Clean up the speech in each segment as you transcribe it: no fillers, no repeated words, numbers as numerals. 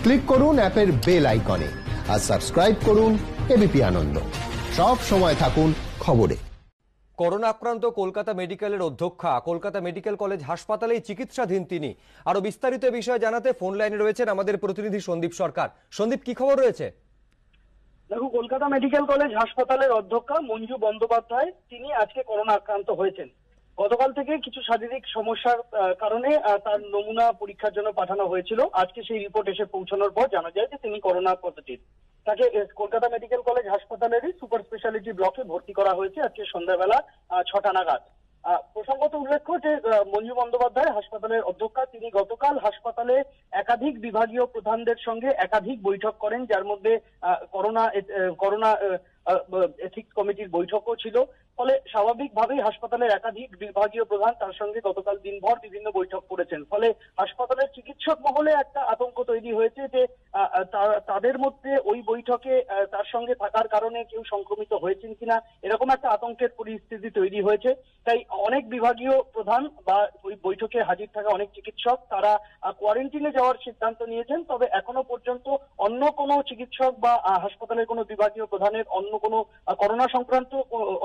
Click করুন অ্যাপের bell আইকনে আর সাবস্ক্রাইব করুন এবিপি আনন্দ। সব সময় থাকুন খবরে। করোনা আক্রান্ত কলকাতা মেডিকেলের অধ্যক্ষা কলকাতা মেডিকেল কলেজ হাসপাতালেই চিকিৎসাধীন তিনি। আরো বিস্তারিত বিষয়ে জানাতে ফোন লাইনে রয়েছেন আমাদের প্রতিনিধি সন্দীপ সরকার। সন্দীপ, কি খবর রয়েছে? দেখো, কলকাতা মেডিকেল কলেজ হাসপাতালের অধ্যক্ষা মঞ্জু বন্দ্যোপাধ্যায় তিনি আজকে করোনা আক্রান্ত হয়েছেন। গতকাল থেকে কিছু শারীরিক সমস্যার কারণে তার নমুনা পরীক্ষার জন্য পাঠানো হয়েছিল। আজকে সেই রিপোর্ট এসে পৌঁছানোর পর জানা যায় যে তিনি করোনা পজিটিভ। তাকে কলকাতা মেডিকেল কলেজ হাসপাতালেরই সুপার স্পেশালিটি ব্লকে ভর্তি করা হয়েছে আজকে সন্ধ্যাবেলা 6টা নাগাদ। প্রসঙ্গত উল্লেখ্য যে মঞ্জু বন্দ্যোপাধ্যায় হাসপাতালের অধ্যক্ষা, তিনি গতকাল হাসপাতালে একাধিক বিভাগীয় প্রধানদের সঙ্গে একাধিক বৈঠক করেন, যার মধ্যে করোনা এথিক্স কমিটির বৈঠকও ছিল। ফলে স্বাভাবিকভাবেই হাসপাতালের একাধিক বিভাগীয় প্রধান তার সঙ্গে গতকাল দিনভর বিভিন্ন বৈঠক করেছেন। ফলে হাসপাতালের চিকিৎসক মহলে একটা আতঙ্ক তৈরি হয়েছে যে তাদের মধ্যে ওই বৈঠকে তার সঙ্গে থাকার কারণে কেউ সংক্রমিত হয়েছেন কিনা, এরকম একটা আতঙ্কের পরিস্থিতি তৈরি হয়েছে। তাই অনেক বিভাগীয় প্রধান বা ওই বৈঠকে হাজির থাকা অনেক চিকিৎসক তারা কোয়ারেন্টিনে যাওয়ার সিদ্ধান্ত নিয়েছেন। তবে এখনো পর্যন্ত অন্য কোনো চিকিৎসক বা হাসপাতালের কোনো বিভাগীয় প্রধানের অন্য কোনো করোনা সংক্রান্ত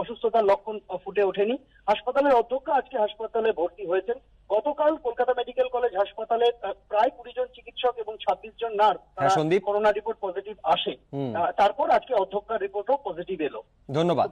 অসুস্থতার লক্ষণ ফুটে ওঠেনি। হাসপাতালের অধ্যক্ষ আজকে হাসপাতালে ভর্তি হয়েছেন। গতকাল কলকাতা মেডিকেল কলেজ হাসপাতালে প্রায় 20 জন চিকিৎসক এবং 26 জন নার্স করোনা রিপোর্ট পজিটিভ আসে। তারপর আজকে অধ্যক্ষার রিপোর্টও পজিটিভ এলো। ধন্যবাদ।